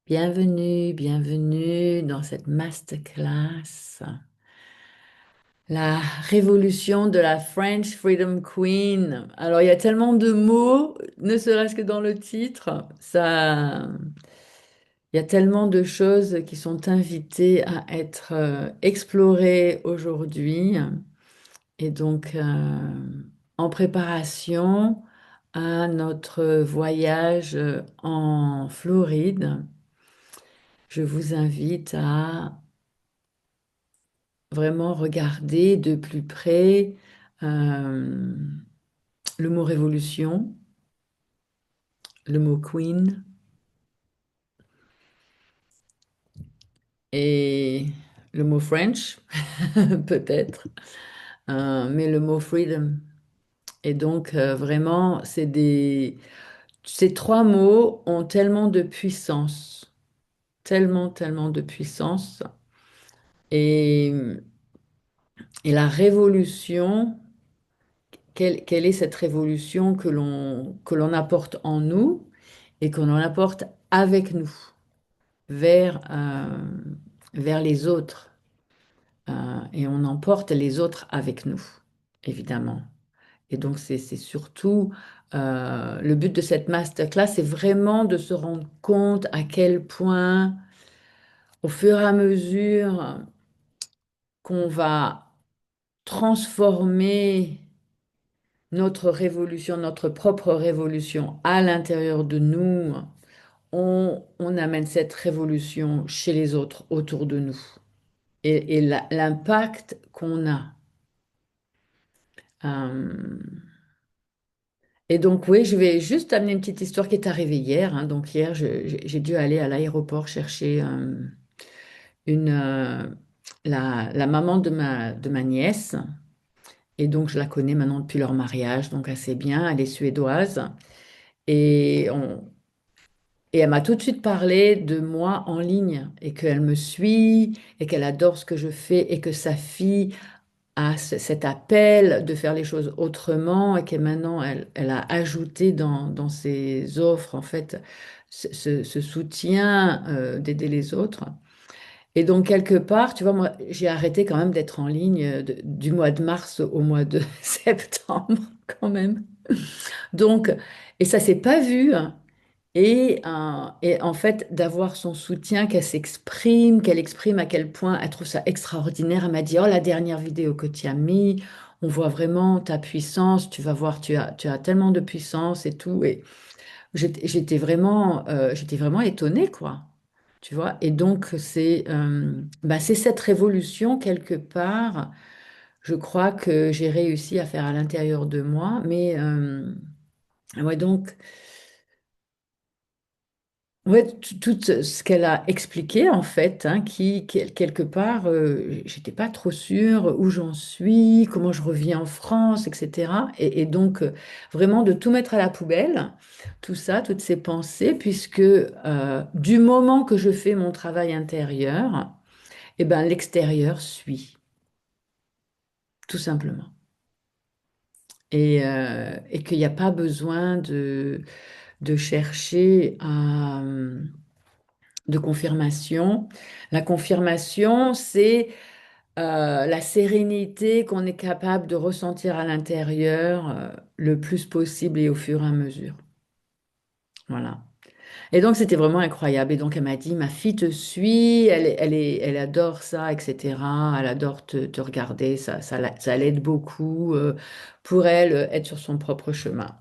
Bienvenue, bienvenue dans cette masterclass. La révolution de la French Freedom Queen. Alors, il y a tellement de mots, ne serait-ce que dans le titre, il y a tellement de choses qui sont invitées à être explorées aujourd'hui. Et donc, en préparation à notre voyage en Floride, je vous invite à vraiment regarder de plus près euh, le mot révolution, le mot queen et le mot French, peut-être, mais le mot freedom. Et donc, vraiment, ces trois mots ont tellement de puissance, tellement, tellement de puissance. Et, et la révolution, quelle est cette révolution que l'on apporte en nous et que l'on apporte avec nous vers les autres. Et on emporte les autres avec nous, évidemment. Et donc, c'est surtout le but de cette masterclass, c'est vraiment de se rendre compte à quel point, au fur et à mesure qu'on va transformer notre révolution, notre propre révolution à l'intérieur de nous, on amène cette révolution chez les autres autour de nous. Et l'impact qu'on a. Euh, et donc, oui, je vais juste amener une petite histoire qui est arrivée hier, hein. Donc, hier, j'ai dû aller à l'aéroport chercher une, euh, la maman de ma nièce. Et donc, je la connais maintenant depuis leur mariage, donc assez bien. Elle est suédoise. Et, et elle m'a tout de suite parlé de moi en ligne et qu'elle me suit et qu'elle adore ce que je fais et que sa fille à cet appel de faire les choses autrement et que maintenant elle a ajouté dans ses offres en fait ce soutien d'aider les autres. Et donc quelque part, tu vois, moi j'ai arrêté quand même d'être en ligne du mois de mars au mois de septembre quand même. Donc, et ça s'est pas vu, hein. Et en fait, d'avoir son soutien, qu'elle exprime à quel point elle trouve ça extraordinaire. Elle m'a dit, oh, la dernière vidéo que tu as mis, on voit vraiment ta puissance, tu vas voir, tu as tellement de puissance et tout. Et j'étais vraiment étonnée, quoi. Tu vois? Et donc, c'est cette révolution, quelque part, je crois que j'ai réussi à faire à l'intérieur de moi. Mais, ouais, donc. Ouais, tout ce qu'elle a expliqué en fait, hein, quelque part, j'étais pas trop sûre où j'en suis, comment je reviens en France, etc. Et donc vraiment de tout mettre à la poubelle, tout ça, toutes ces pensées, puisque du moment que je fais mon travail intérieur, eh ben l'extérieur suit, tout simplement. Et qu'il n'y a pas besoin de chercher de confirmation. La confirmation, c'est la sérénité qu'on est capable de ressentir à l'intérieur le plus possible et au fur et à mesure. Voilà. Et donc, c'était vraiment incroyable. Et donc, elle m'a dit, ma fille te suit, elle adore ça, etc. Elle adore te regarder, ça l'aide beaucoup pour elle, être sur son propre chemin.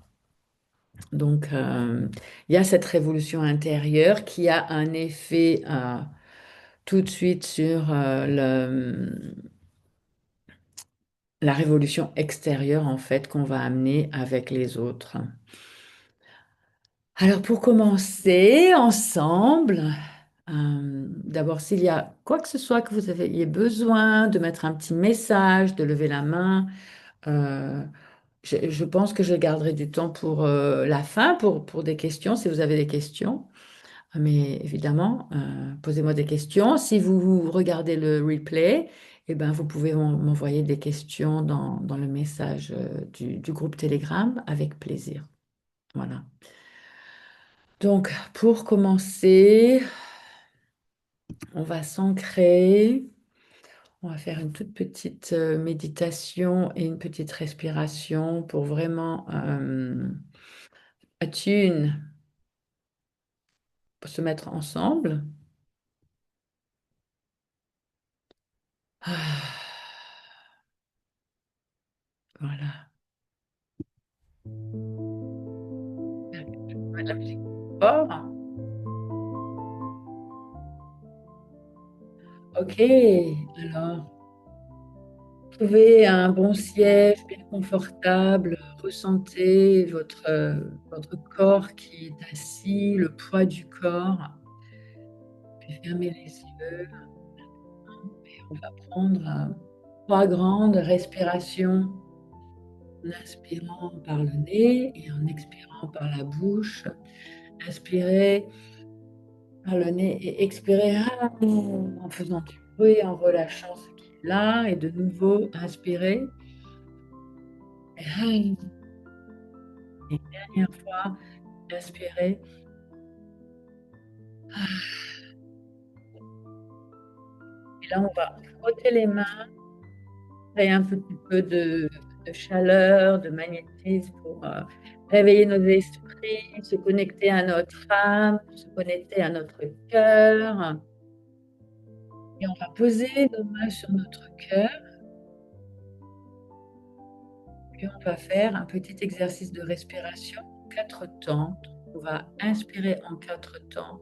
Donc, il y a cette révolution intérieure qui a un effet tout de suite sur la révolution extérieure en fait qu'on va amener avec les autres. Alors pour commencer ensemble, d'abord s'il y a quoi que ce soit que vous ayez besoin de mettre un petit message, de lever la main, euh, je pense que je garderai du temps pour la fin, pour des questions, si vous avez des questions. Mais évidemment, posez-moi des questions. Si vous regardez le replay, eh ben, vous pouvez m'envoyer des questions dans le message du groupe Telegram avec plaisir. Voilà. Donc, pour commencer, On va s'ancrer. On va faire une toute petite méditation et une petite respiration pour vraiment attune, pour se mettre ensemble. Ah, voilà. De la musique fort. Ok, alors, trouvez un bon siège bien confortable, ressentez votre corps qui est assis, le poids du corps, puis fermez les yeux et on va prendre trois grandes respirations en inspirant par le nez et en expirant par la bouche. Inspirez par le nez et expirez en faisant du bruit, en relâchant ce qui est là. Et de nouveau, inspirez. Et une dernière fois, inspirez. Et là, on va frotter les mains, créer un petit peu de chaleur, de magnétisme pour réveiller nos esprits, se connecter à notre âme, se connecter à notre cœur. Et on va poser nos mains sur notre cœur. Puis on va faire un petit exercice de respiration en quatre temps. On va inspirer en quatre temps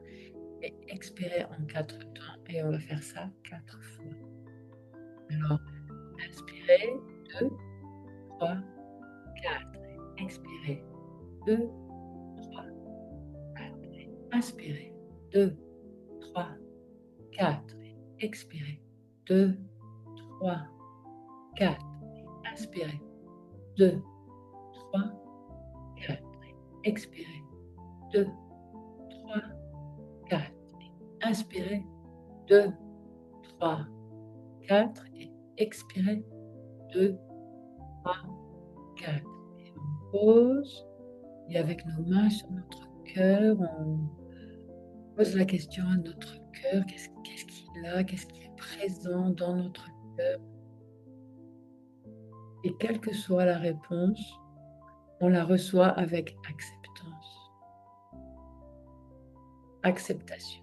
et expirer en quatre temps. Et on va faire ça quatre fois. Alors, inspirez, 2, 3, 4. Expirez, 2, 3, 4. Inspirez, 2, 3, 4. Expirez, 2, 3, 4. Inspirez, 2, 3, 4. Expirez, 2, 3, 4. Inspirez, 2, 3, 4. Et expirez, 2, 3, 4. Et on pose. Et avec nos mains sur notre cœur, on pose la question à notre cœur. Qu'est-ce qui est là? Qu'est-ce qui est présent dans notre cœur? Et quelle que soit la réponse, on la reçoit avec acceptance. Acceptation.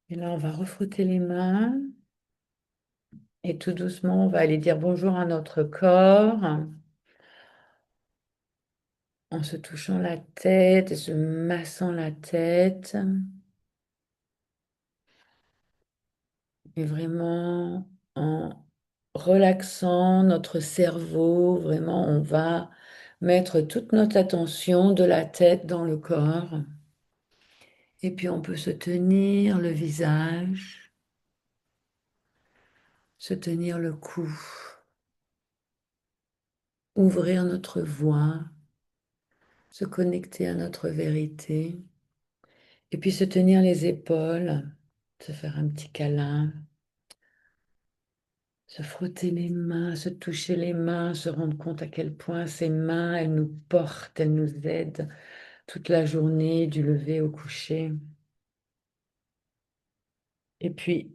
Et là, on va refrotter les mains. Et tout doucement, on va aller dire bonjour à notre corps en se touchant la tête et se massant la tête. Et vraiment en relaxant notre cerveau, vraiment, on va mettre toute notre attention de la tête dans le corps. Et puis on peut se tenir le visage, se tenir le cou, ouvrir notre voix, se connecter à notre vérité. Et puis se tenir les épaules, se faire un petit câlin, se frotter les mains, se toucher les mains, se rendre compte à quel point ces mains, elles nous portent, elles nous aident toute la journée, du lever au coucher. Et puis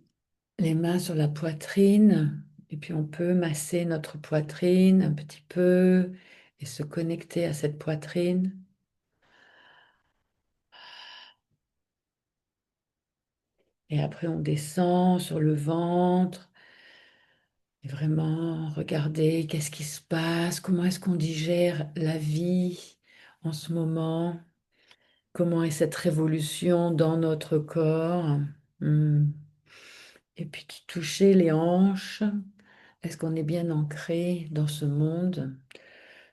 les mains sur la poitrine, et puis on peut masser notre poitrine un petit peu et se connecter à cette poitrine. Et après on descend sur le ventre. Et vraiment regarder qu'est-ce qui se passe, comment est-ce qu'on digère la vie en ce moment, comment est cette révolution dans notre corps. Hmm. Et puis toucher les hanches, est-ce qu'on est bien ancré dans ce monde?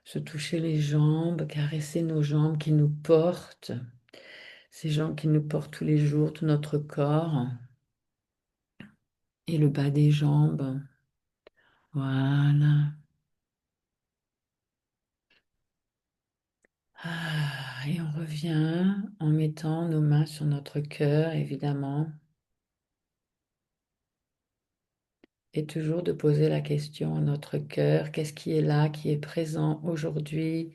Se toucher les jambes, caresser nos jambes qui nous portent, ces jambes qui nous portent tous les jours, tout notre corps, et le bas des jambes. Voilà. Et on revient en mettant nos mains sur notre cœur, évidemment, Et toujours de poser la question à notre cœur, qu'est-ce qui est là, qui est présent aujourd'hui,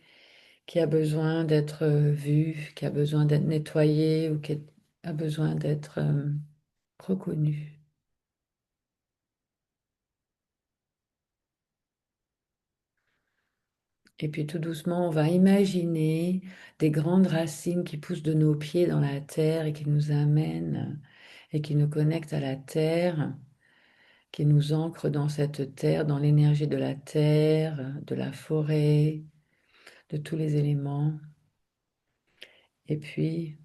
qui a besoin d'être vu, qui a besoin d'être nettoyé ou qui a besoin d'être reconnu. Et puis tout doucement, on va imaginer des grandes racines qui poussent de nos pieds dans la terre et qui nous amènent et qui nous connectent à la terre, qui nous ancrent dans cette terre, dans l'énergie de la terre, de la forêt, de tous les éléments. Et puis,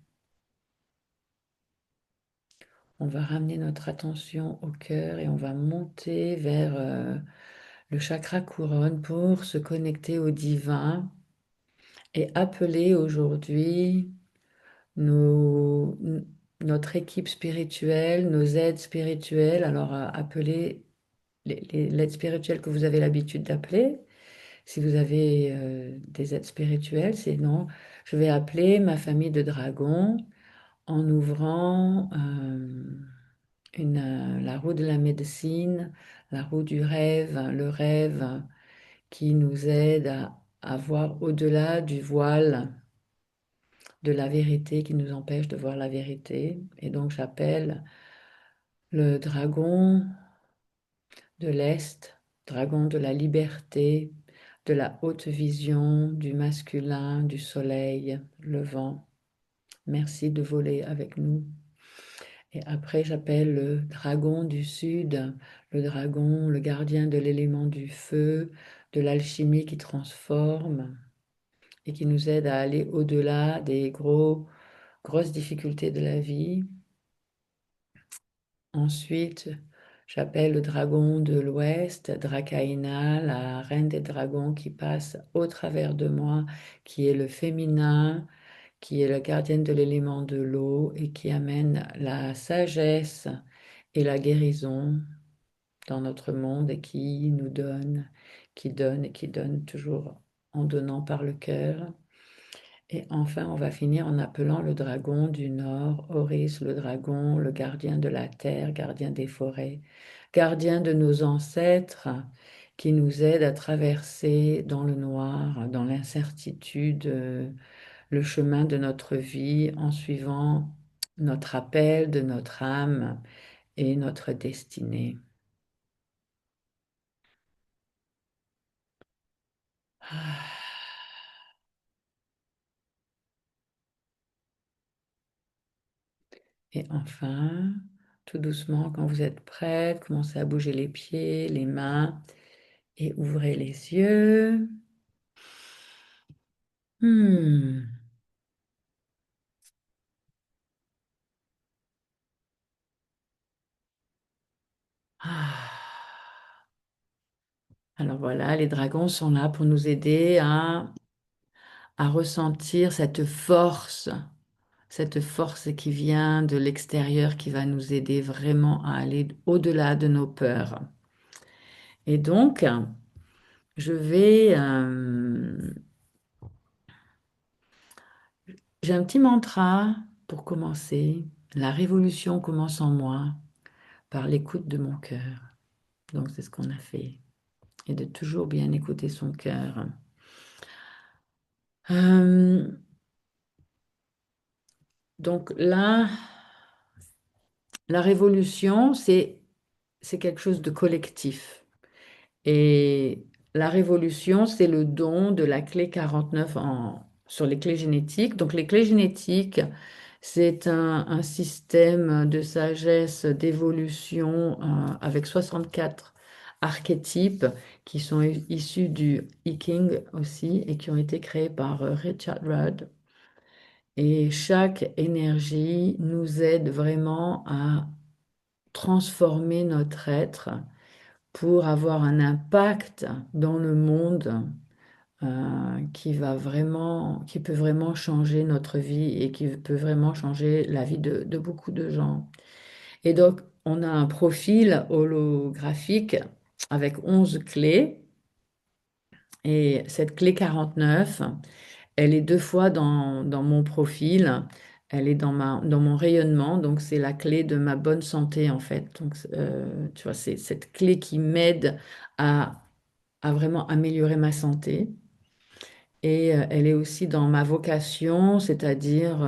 on va ramener notre attention au cœur et on va monter vers le chakra couronne pour se connecter au divin et appeler aujourd'hui notre équipe spirituelle, nos aides spirituelles. Alors, appelez l'aide spirituelle que vous avez l'habitude d'appeler. Si vous avez des aides spirituelles, sinon, je vais appeler ma famille de dragons en ouvrant la roue de la médecine, la roue du rêve, le rêve qui nous aide à voir au-delà du voile de la vérité qui nous empêche de voir la vérité. Et donc j'appelle le dragon de l'Est, dragon de la liberté, de la haute vision, du masculin, du soleil, le vent. Merci de voler avec nous. Et après, j'appelle le dragon du Sud, le dragon, le gardien de l'élément du feu, de l'alchimie qui transforme et qui nous aide à aller au-delà des grosses difficultés de la vie. Ensuite, j'appelle le dragon de l'Ouest, Dracaïna, la reine des dragons qui passe au travers de moi, qui est le féminin, qui est la gardienne de l'élément de l'eau et qui amène la sagesse et la guérison dans notre monde et qui nous donne, qui donne et qui donne toujours en donnant par le cœur. Et enfin, on va finir en appelant le dragon du Nord, Horus, le dragon, le gardien de la terre, gardien des forêts, gardien de nos ancêtres, qui nous aide à traverser dans le noir, dans l'incertitude, le chemin de notre vie en suivant notre appel de notre âme et notre destinée. Ah. Et enfin, tout doucement, quand vous êtes prête, commencez à bouger les pieds, les mains et ouvrez les yeux. Hmm. Ah. Alors voilà, les dragons sont là pour nous aider à ressentir cette force qui vient de l'extérieur, qui va nous aider vraiment à aller au-delà de nos peurs. Et donc, je vais... j'ai un petit mantra pour commencer. La révolution commence en moi par l'écoute de mon cœur. Donc, c'est ce qu'on a fait. Et de toujours bien écouter son cœur. Euh, donc là, la révolution, c'est quelque chose de collectif. Et la révolution, c'est le don de la clé 49 sur les clés génétiques. Donc les clés génétiques, c'est un système de sagesse, d'évolution avec 64 archétypes qui sont issus du I Ching aussi et qui ont été créés par Richard Rudd. Et chaque énergie nous aide vraiment à transformer notre être pour avoir un impact dans le monde qui peut vraiment changer notre vie et qui peut vraiment changer la vie de beaucoup de gens. Et donc, on a un profil holographique avec 11 clés. Et cette clé 49, elle est deux fois dans mon profil. Elle est dans mon rayonnement, donc c'est la clé de ma bonne santé en fait. Donc, tu vois, c'est cette clé qui m'aide à, à vraiment améliorer ma santé. Et elle est aussi dans ma vocation, c'est-à-dire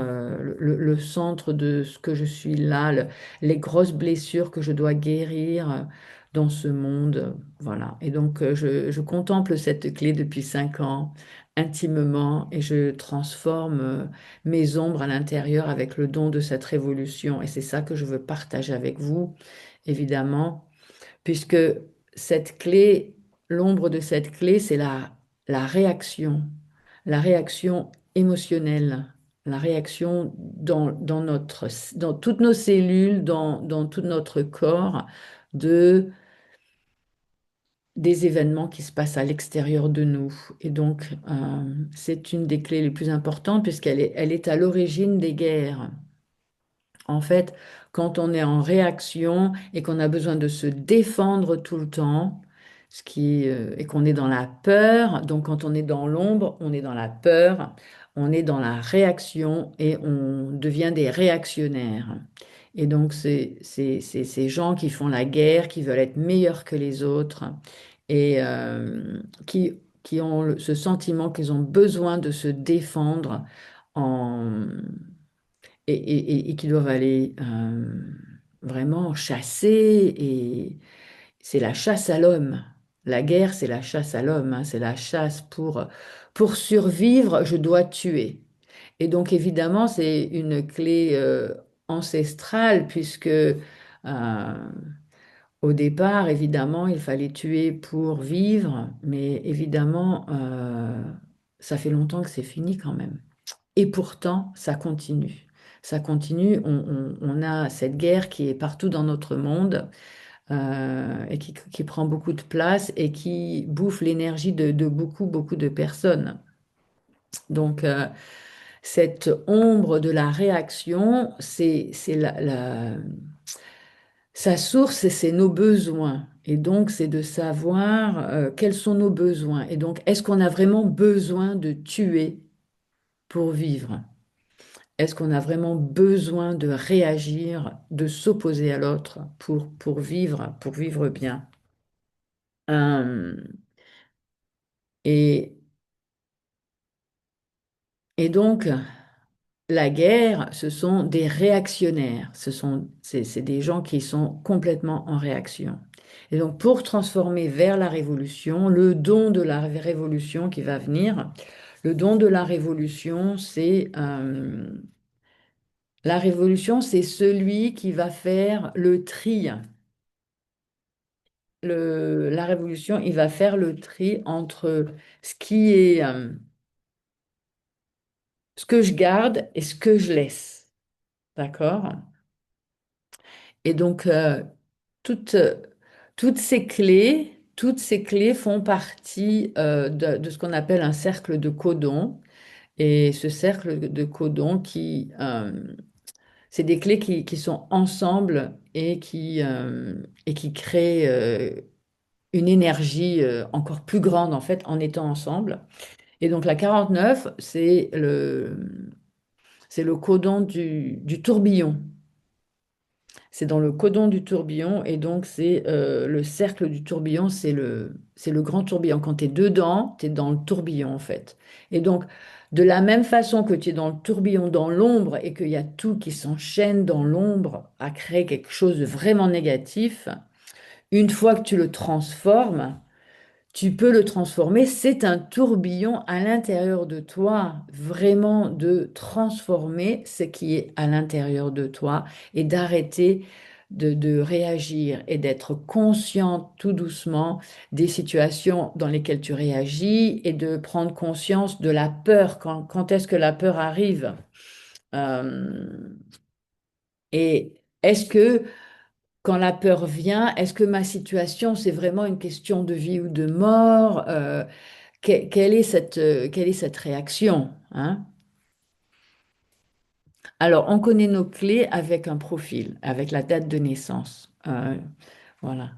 le centre de ce que je suis là, les grosses blessures que je dois guérir dans ce monde. Voilà. Et donc, je contemple cette clé depuis 5 ans, intimement, et je transforme mes ombres à l'intérieur avec le don de cette révolution. Et c'est ça que je veux partager avec vous, évidemment puisque cette clé, l'ombre de cette clé, c'est la réaction, la réaction émotionnelle, la réaction dans toutes nos cellules, dans tout notre corps, de, des événements qui se passent à l'extérieur de nous. Et donc, c'est une des clés les plus importantes elle est à l'origine des guerres. En fait, quand on est en réaction et qu'on a besoin de se défendre tout le temps, et qu'on est dans la peur, donc quand on est dans l'ombre, on est dans la peur, on est dans la réaction et on devient des réactionnaires. Et donc, c'est ces gens qui font la guerre, qui veulent être meilleurs que les autres et qui ont ce sentiment qu'ils ont besoin de se défendre en et qui doivent aller vraiment chasser. Et c'est la chasse à l'homme. La guerre, c'est la chasse à l'homme, hein. C'est la chasse pour survivre, je dois tuer. Et donc, évidemment, c'est une clé ancestrale, puisque au départ, évidemment, il fallait tuer pour vivre, mais évidemment, ça fait longtemps que c'est fini quand même. Et pourtant, ça continue. Ça continue. On a cette guerre qui est partout dans notre monde et qui prend beaucoup de place et qui bouffe l'énergie de beaucoup, beaucoup de personnes. Donc, cette ombre de la réaction, c'est sa source, c'est nos besoins. Et donc, c'est de savoir quels sont nos besoins. Et donc, est-ce qu'on a vraiment besoin de tuer pour vivre? Est-ce qu'on a vraiment besoin de réagir, de s'opposer à l'autre pour vivre bien? Euh, et, et donc, la guerre, ce sont des réactionnaires. C'est des gens qui sont complètement en réaction. Et donc, pour transformer vers la révolution, le don de la révolution qui va venir, le don de la révolution, c'est celui qui va faire le tri. La révolution, il va faire le tri entre ce qui est, ce que je garde et ce que je laisse. D'accord? Et donc, toutes, toutes ces clés font partie de ce qu'on appelle un cercle de codon. Et ce cercle de codon c'est des clés qui sont ensemble et qui créent une énergie encore plus grande en fait en étant ensemble. Et donc la 49, c'est le codon du tourbillon. C'est dans le codon du tourbillon et donc c'est le cercle du tourbillon, c'est le grand tourbillon. Quand tu es dedans, tu es dans le tourbillon en fait. Et donc de la même façon que tu es dans le tourbillon, dans l'ombre et qu'il y a tout qui s'enchaîne dans l'ombre à créer quelque chose de vraiment négatif, une fois que tu le transformes, tu peux le transformer. C'est un tourbillon à l'intérieur de toi, vraiment de transformer ce qui est à l'intérieur de toi et d'arrêter de réagir et d'être conscient tout doucement des situations dans lesquelles tu réagis et de prendre conscience de la peur. Quand est-ce que la peur arrive? Euh, et est-ce que quand la peur vient, est-ce que ma situation, c'est vraiment une question de vie ou de mort? Quelle est cette réaction, hein? Alors, on connaît nos clés avec un profil, avec la date de naissance. Voilà.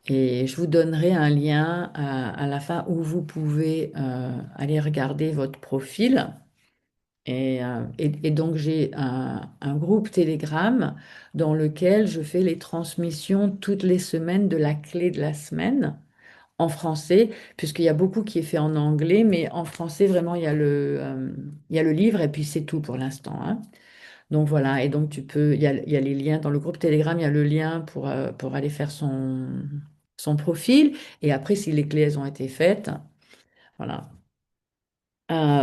Et je vous donnerai un lien à la fin où vous pouvez aller regarder votre profil. Et donc j'ai un groupe Telegram dans lequel je fais les transmissions toutes les semaines de la clé de la semaine en français, puisqu'il y a beaucoup qui est fait en anglais, mais en français, vraiment, il y a le livre et puis c'est tout pour l'instant, hein. Donc voilà, et donc tu peux, il y a les liens dans le groupe Telegram, il y a le lien pour aller faire son profil, et après, si les clés elles ont été faites, voilà.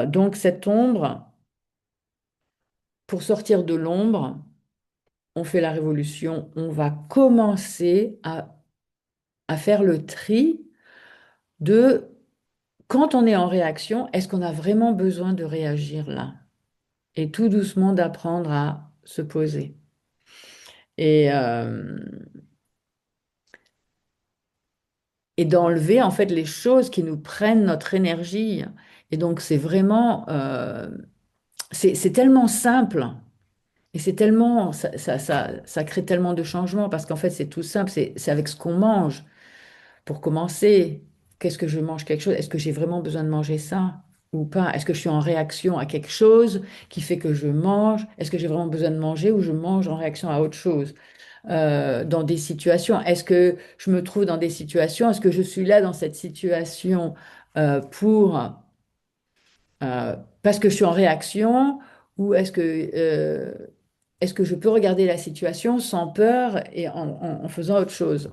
Donc cette ombre, pour sortir de l'ombre, on fait la révolution, on va commencer à faire le tri de quand on est en réaction, est-ce qu'on a vraiment besoin de réagir là? Et tout doucement d'apprendre à se poser. Et, et d'enlever en fait les choses qui nous prennent notre énergie. Et donc c'est vraiment, c'est tellement simple et c'est tellement, ça crée tellement de changements parce qu'en fait c'est tout simple, c'est avec ce qu'on mange. Pour commencer, qu'est-ce que je mange quelque chose? Est-ce que j'ai vraiment besoin de manger ça ou pas? Est-ce que je suis en réaction à quelque chose qui fait que je mange? Est-ce que j'ai vraiment besoin de manger ou je mange en réaction à autre chose? Dans des situations, est-ce que je me trouve dans des situations? Est-ce que je suis là dans cette situation pour parce que je suis en réaction ou est-ce que je peux regarder la situation sans peur et en faisant autre chose?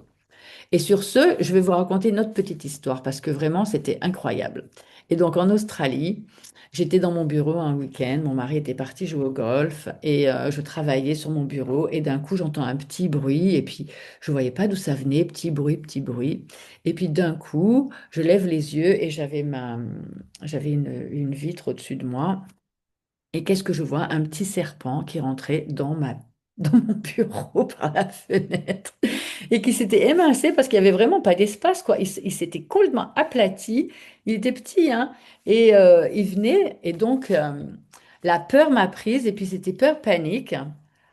Et sur ce, je vais vous raconter une autre petite histoire parce que vraiment, c'était incroyable. Et donc, en Australie, j'étais dans mon bureau un week-end. Mon mari était parti jouer au golf et je travaillais sur mon bureau. Et d'un coup, j'entends un petit bruit et puis je voyais pas d'où ça venait. Petit bruit, petit bruit. Et puis d'un coup, je lève les yeux et j'avais une vitre au-dessus de moi. Et qu'est-ce que je vois? Un petit serpent qui rentrait dans mon bureau par la fenêtre et qui s'était émincé parce qu'il n'y avait vraiment pas d'espace, quoi. Il s'était complètement aplati. Il était petit, hein. Et il venait, et donc la peur m'a prise, et puis c'était peur panique,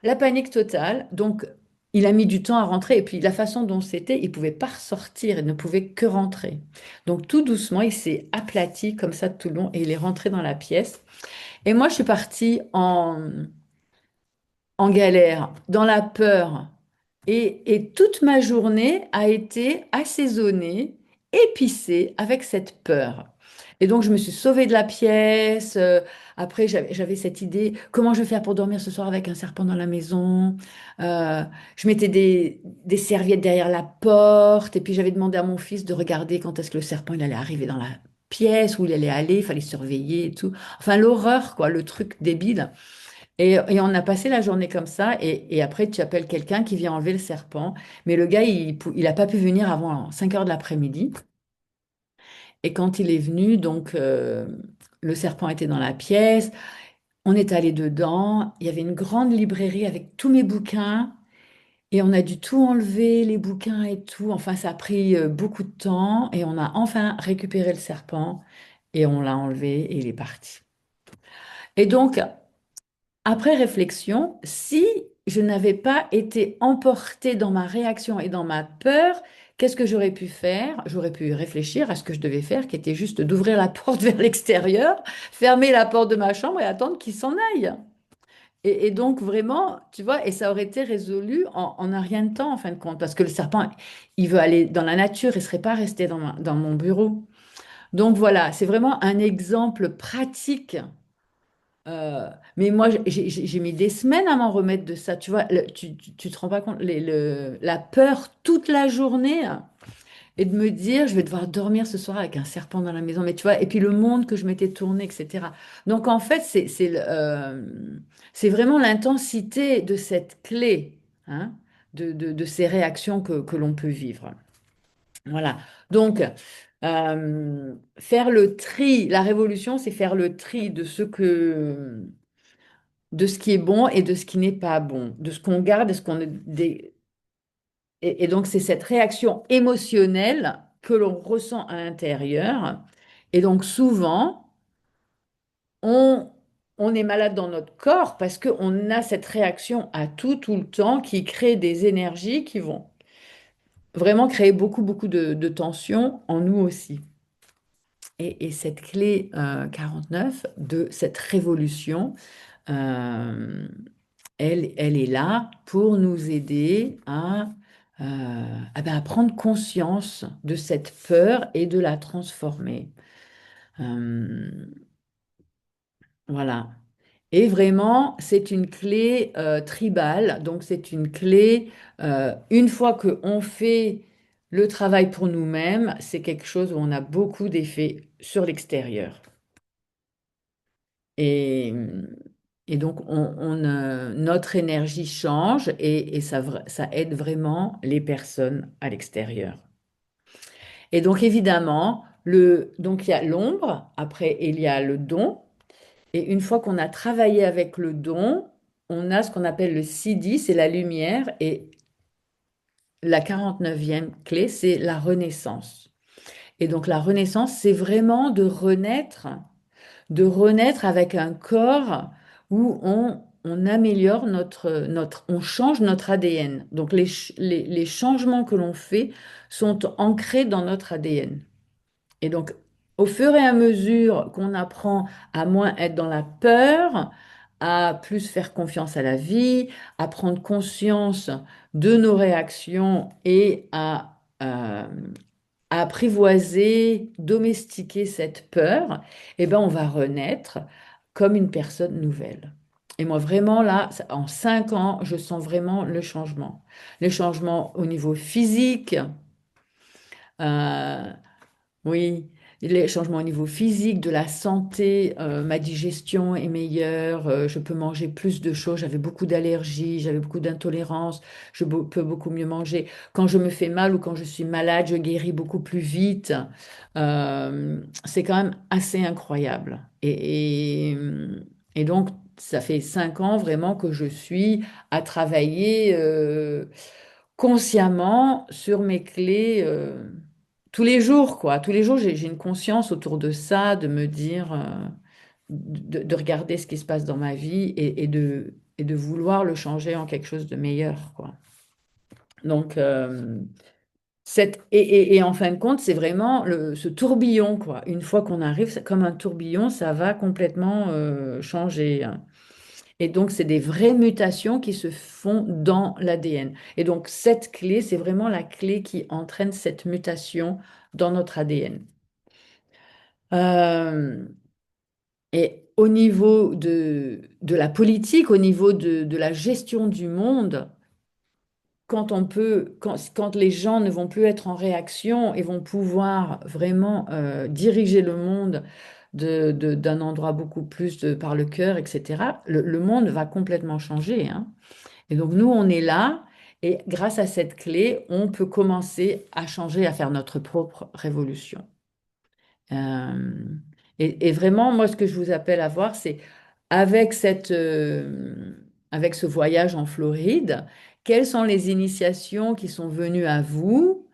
la panique totale. Donc il a mis du temps à rentrer, et puis la façon dont c'était, il pouvait pas ressortir, il ne pouvait que rentrer. Donc tout doucement, il s'est aplati comme ça tout le long, et il est rentré dans la pièce. Et moi, je suis partie en galère, dans la peur. Et toute ma journée a été assaisonnée, épicée avec cette peur. Et donc, je me suis sauvée de la pièce. Après, j'avais cette idée, comment je vais faire pour dormir ce soir avec un serpent dans la maison? Euh, je mettais des serviettes derrière la porte. Et puis, j'avais demandé à mon fils de regarder quand est-ce que le serpent il allait arriver dans la pièce, où il allait aller. Il fallait surveiller et tout. Enfin, l'horreur, quoi, le truc débile. Et on a passé la journée comme ça, et après tu appelles quelqu'un qui vient enlever le serpent, mais le gars, il a pas pu venir avant 5 heures de l'après-midi, et quand il est venu, donc le serpent était dans la pièce, on est allé dedans, il y avait une grande librairie avec tous mes bouquins, et on a dû tout enlever, les bouquins et tout, enfin ça a pris beaucoup de temps, et on a enfin récupéré le serpent, et on l'a enlevé, et il est parti. Et donc, après réflexion, si je n'avais pas été emportée dans ma réaction et dans ma peur, qu'est-ce que j'aurais pu faire? J'aurais pu réfléchir à ce que je devais faire, qui était juste d'ouvrir la porte vers l'extérieur, fermer la porte de ma chambre et attendre qu'il s'en aille. Et donc vraiment, tu vois, et ça aurait été résolu en un rien de temps, en fin de compte, parce que le serpent, il veut aller dans la nature, il ne serait pas resté dans mon bureau. Donc voilà, c'est vraiment un exemple pratique. Mais moi, j'ai mis des semaines à m'en remettre de ça. Tu vois, tu te rends pas compte, la peur toute la journée hein, et de me dire, je vais devoir dormir ce soir avec un serpent dans la maison. Mais tu vois, et puis le monde que je m'étais tourné, etc. Donc en fait, c'est vraiment l'intensité de cette clé, hein, de ces réactions que l'on peut vivre. Voilà. Donc, faire le tri, la révolution, c'est faire le tri de ce qui est bon et de ce qui n'est pas bon, de ce qu'on garde et ce qu'on et donc c'est cette réaction émotionnelle que l'on ressent à l'intérieur. Et donc souvent, on, on est malade dans notre corps parce qu'on a cette réaction à tout le temps, qui crée des énergies qui vont vraiment créer beaucoup de tensions en nous aussi. Et cette clé 49 de cette révolution, euh, elle est là pour nous aider à prendre conscience de cette peur et de la transformer. Euh, voilà. Et vraiment, c'est une clé tribale. Donc, c'est une clé, une fois qu'on fait le travail pour nous-mêmes, c'est quelque chose où on a beaucoup d'effets sur l'extérieur. Et, et donc, notre énergie change et ça aide vraiment les personnes à l'extérieur. Et donc, évidemment, donc il y a l'ombre, après, il y a le don. Et une fois qu'on a travaillé avec le don, on a ce qu'on appelle le CD, c'est la lumière. Et la 49e clé, c'est la renaissance. Et donc, la renaissance, c'est vraiment de renaître avec un corps où on améliore on change notre ADN. Donc les changements que l'on fait sont ancrés dans notre ADN. Et donc, au fur et à mesure qu'on apprend à moins être dans la peur, à plus faire confiance à la vie, à prendre conscience de nos réactions et à apprivoiser, domestiquer cette peur, eh ben, on va renaître comme une personne nouvelle. Et moi, vraiment, là, en 5 ans, je sens vraiment le changement. Le changement au niveau physique, euh, oui, les changements au niveau physique, de la santé, ma digestion est meilleure, je peux manger plus de choses, j'avais beaucoup d'allergies, j'avais beaucoup d'intolérances, peux beaucoup mieux manger. Quand je me fais mal ou quand je suis malade, je guéris beaucoup plus vite. C'est quand même assez incroyable. Et donc, ça fait 5 ans vraiment que je suis à travailler consciemment sur mes clés. Tous les jours, quoi. Tous les jours, j'ai une conscience autour de ça, de me dire, de regarder ce qui se passe dans ma vie et de vouloir le changer en quelque chose de meilleur, quoi. Donc, et en fin de compte, c'est vraiment ce tourbillon, quoi. Une fois qu'on arrive, c'est comme un tourbillon, ça va complètement changer, hein. Et donc, c'est des vraies mutations qui se font dans l'ADN. Et donc, cette clé, c'est vraiment la clé qui entraîne cette mutation dans notre ADN. Euh, et au niveau de la politique, au niveau de la gestion du monde, quand les gens ne vont plus être en réaction et vont pouvoir vraiment diriger le monde d'un endroit beaucoup plus par le cœur, etc., le monde va complètement changer, hein. Et donc nous, on est là et grâce à cette clé, on peut commencer à changer, à faire notre propre révolution. Euh, et vraiment, moi, ce que je vous appelle à voir, c'est avec avec ce voyage en Floride, quelles sont les initiations qui sont venues à vous,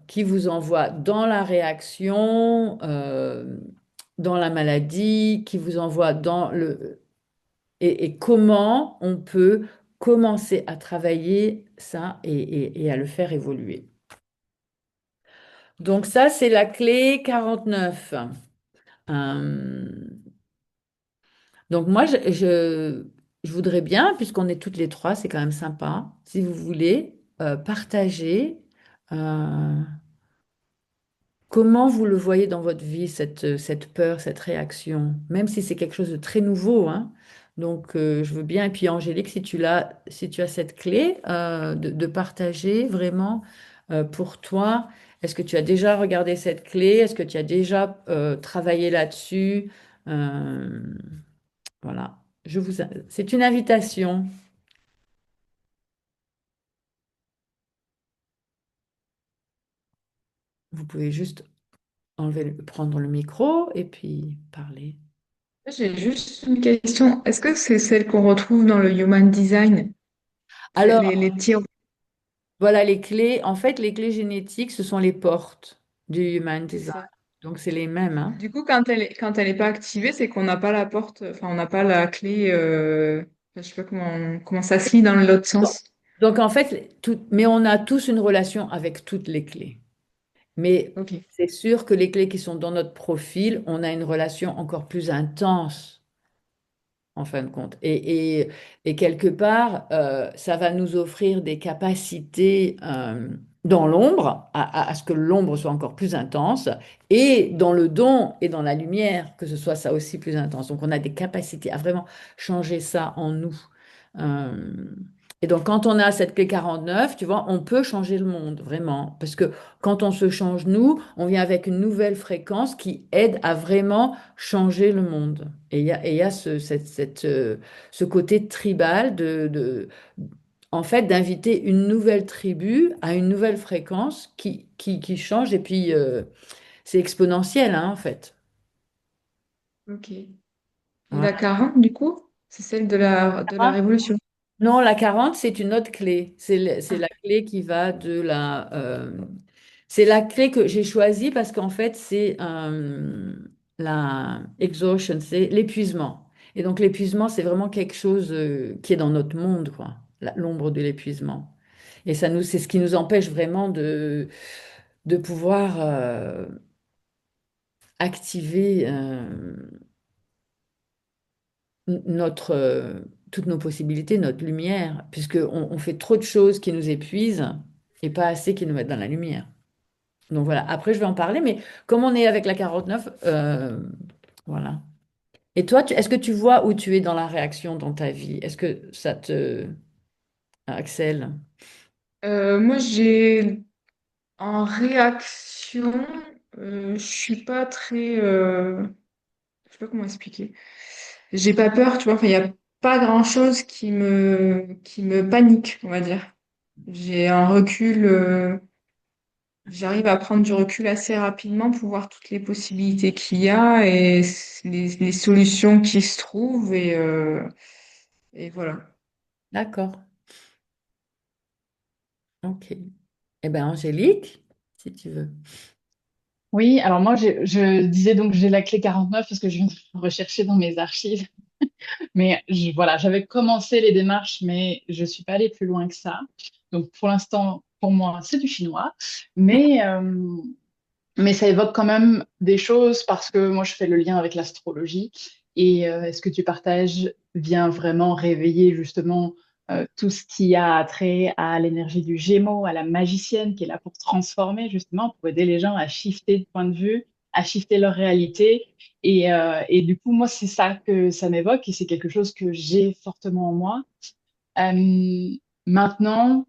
qui vous envoient dans la réaction, dans la maladie, qui vous envoient et comment on peut commencer à travailler ça et à le faire évoluer. Donc ça, c'est la clé 49. Euh, donc moi, je voudrais bien, puisqu'on est toutes les trois, c'est quand même sympa, si vous voulez, partager euh, comment vous le voyez dans votre vie, cette peur, cette réaction, même si c'est quelque chose de très nouveau, hein. Donc je veux bien, et puis Angélique, si tu as cette clé, de partager vraiment pour toi, est-ce que tu as déjà regardé cette clé? Est-ce que tu as déjà travaillé là-dessus? Euh, voilà. C'est une invitation. Vous pouvez juste prendre le micro et puis parler. J'ai juste une question. Est-ce que c'est celle qu'on retrouve dans le Human Design? C'est Alors, les tirs. voilà les clés. En fait, les clés génétiques, ce sont les portes du Human C'est Design. ça. Donc, c'est les mêmes, hein. Du coup, quand elle est pas activée, c'est qu'on n'a pas la porte, enfin, on n'a pas la clé, je sais pas comment ça se lit dans l'autre Donc, sens. donc, en fait, mais on a tous une relation avec toutes les clés. Mais Ok, c'est sûr que les clés qui sont dans notre profil, on a une relation encore plus intense en fin de compte. Et quelque part, ça va nous offrir des capacités dans l'ombre, à ce que l'ombre soit encore plus intense, et dans le don et dans la lumière, que ce soit ça aussi plus intense. Donc on a des capacités à vraiment changer ça en nous. Euh, et donc quand on a cette clé 49, tu vois, on peut changer le monde, vraiment. Parce que quand on se change nous, on vient avec une nouvelle fréquence qui aide à vraiment changer le monde. Et il y a ce côté tribal en fait, d'inviter une nouvelle tribu à une nouvelle fréquence qui change. Et puis, c'est exponentiel, hein, en fait. ok. Et la Voilà. 40 du coup, c'est celle de la révolution. Non, la 40 c'est une autre clé. C'est la clé qui va de la... c'est la clé que j'ai choisie parce qu'en fait, c'est la exhaustion, c'est l'épuisement. Et donc, l'épuisement, c'est vraiment quelque chose qui est dans notre monde, quoi. L'ombre de l'épuisement. Et ça nous, c'est ce qui nous empêche vraiment de pouvoir activer notre, toutes nos possibilités, notre lumière, puisqu'on on fait trop de choses qui nous épuisent et pas assez qui nous mettent dans la lumière. Donc voilà, après je vais en parler, mais comme on est avec la 49, voilà. Et toi, est-ce que tu vois où tu es dans la réaction dans ta vie? Est-ce que ça te accèle? Moi, j'ai en réaction, je suis pas très, je sais pas comment expliquer. J'ai pas peur, tu vois. Enfin, il y a pas grand-chose qui me panique, on va dire. J'ai un recul, j'arrive à prendre du recul assez rapidement pour voir toutes les possibilités qu'il y a et les solutions qui se trouvent et voilà. D'accord, ok. Eh bien, Angélique, si tu veux. Oui, alors moi, je disais donc que j'ai la clé 49 parce que je viens de rechercher dans mes archives. Mais voilà, j'avais commencé les démarches, mais je suis pas allée plus loin que ça. Donc pour l'instant, pour moi, c'est du chinois. Mais, euh, mais ça évoque quand même des choses parce que moi, je fais le lien avec l'astrologie. Et est-ce que tu partages vient vraiment réveiller justement tout ce qui a trait à l'énergie du Gémeaux, à la magicienne qui est là pour transformer justement, pour aider les gens à shifter de point de vue, à shifter leur réalité. Et du coup, moi, c'est ça que ça m'évoque et c'est quelque chose que j'ai fortement en moi. Euh, Maintenant,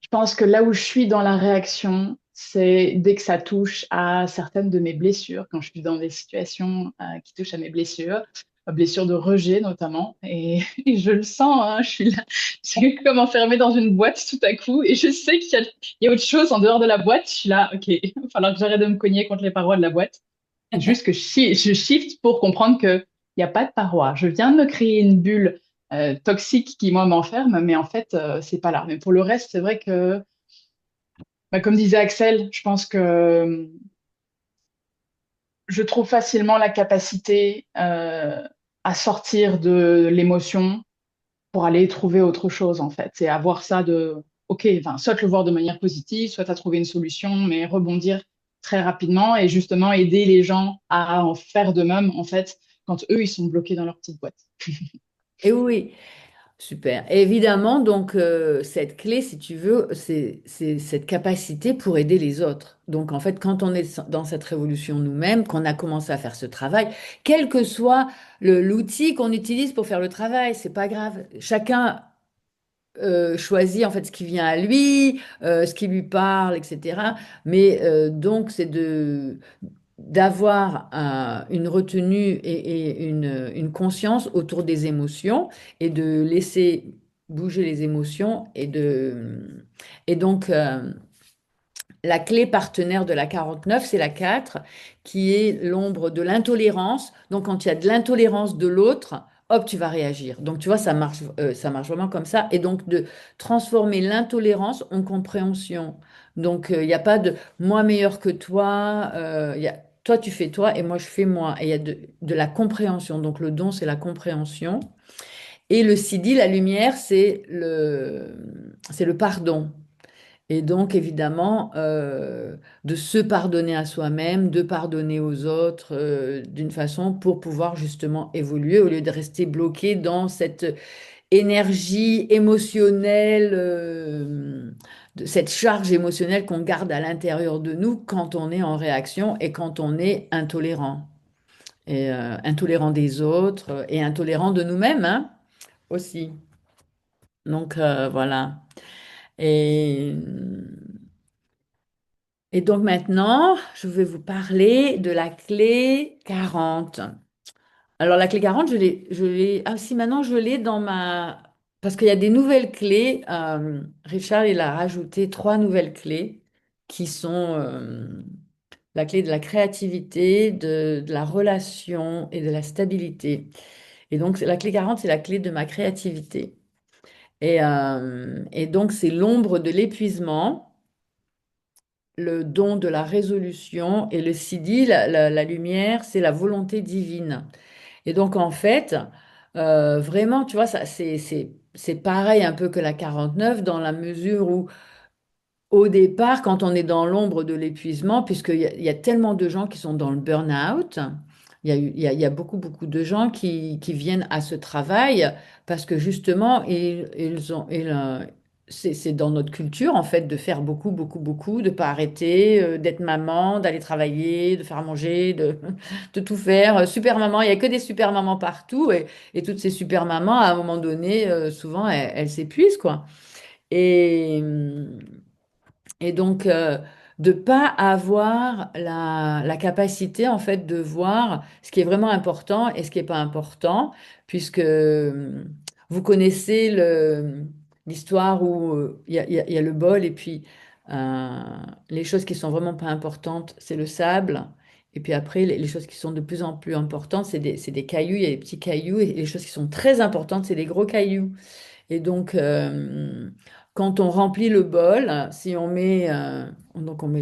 je pense que là où je suis dans la réaction, c'est dès que ça touche à certaines de mes blessures, quand je suis dans des situations qui touchent à mes blessures, blessures de rejet notamment, et je le sens, hein, je suis là, je suis comme enfermée dans une boîte tout à coup, et je sais qu'il y a autre chose en dehors de la boîte, je suis là, ok, il va falloir que j'arrête de me cogner contre les parois de la boîte. C'est juste que je shift pour comprendre que il n'y a pas de paroi. Je viens de me créer une bulle toxique qui, moi, m'enferme, mais en fait, c'est pas là. Mais pour le reste, c'est vrai que, bah, comme disait Axel, je pense que je trouve facilement la capacité à sortir de l'émotion pour aller trouver autre chose, en fait. C'est avoir ça de, OK, enfin, soit le voir de manière positive, soit à trouver une solution, mais rebondir très rapidement et justement aider les gens à en faire de même, en fait, quand eux, ils sont bloqués dans leur petite boîte. Et oui, super. Et évidemment, donc, cette clé, si tu veux, c'est cette capacité pour aider les autres. Donc, en fait, quand on est dans cette révolution nous-mêmes, qu'on a commencé à faire ce travail, quel que soit l'outil qu'on utilise pour faire le travail, c'est pas grave. Chacun choisit en fait ce qui vient à lui, ce qui lui parle, etc. Mais donc, c'est d'avoir une retenue et une conscience autour des émotions et de laisser bouger les émotions et donc la clé partenaire de la 49 c'est la 4 qui est l'ombre de l'intolérance. Donc quand il y a de l'intolérance de l'autre, hop, tu vas réagir. Donc tu vois, ça marche vraiment comme ça. Et donc de transformer l'intolérance en compréhension. Donc il n'y a pas de moi meilleur que toi, toi tu fais toi et moi je fais moi. Et il y a de la compréhension. Donc le don, c'est la compréhension. Et le Sidi, la lumière, c'est le pardon. Et donc, évidemment, de se pardonner à soi-même, de pardonner aux autres, d'une façon pour pouvoir justement évoluer au lieu de rester bloqué dans cette énergie émotionnelle, cette charge émotionnelle qu'on garde à l'intérieur de nous quand on est en réaction et quand on est intolérant. Et intolérant des autres et intolérant de nous-mêmes, hein, aussi. Donc, voilà. Et, et donc maintenant, je vais vous parler de la clé 40. Alors la clé 40, ah si, maintenant je l'ai dans ma... Parce qu'il y a des nouvelles clés. Richard, il a rajouté 3 nouvelles clés qui sont la clé de la créativité, de la relation et de la stabilité. Et donc la clé 40, c'est la clé de ma créativité. Et donc c'est l'ombre de l'épuisement, le don de la résolution et le sidi, la lumière, c'est la volonté divine. Et donc, en fait, vraiment, tu vois, c'est pareil un peu que la 49 dans la mesure où, au départ, quand on est dans l'ombre de l'épuisement, il y a tellement de gens qui sont dans le burn-out, il y a beaucoup, beaucoup de gens qui viennent à ce travail parce que justement, c'est dans notre culture, en fait, de faire beaucoup, beaucoup, beaucoup, de pas arrêter, d'être maman, d'aller travailler, de faire à manger, de tout faire. Super maman, il y a que des super mamans partout et toutes ces super mamans, à un moment donné, souvent, elles s'épuisent, quoi. Et, et donc, de pas avoir la capacité, en fait, de voir ce qui est vraiment important et ce qui n'est pas important, puisque vous connaissez l'histoire où il y a le bol et puis euh, les choses qui sont vraiment pas importantes, c'est le sable. Et puis après, les choses qui sont de plus en plus importantes, c'est des cailloux, il y a des petits cailloux, et les choses qui sont très importantes, c'est des gros cailloux. Et donc, quand on remplit le bol, si on met, donc on met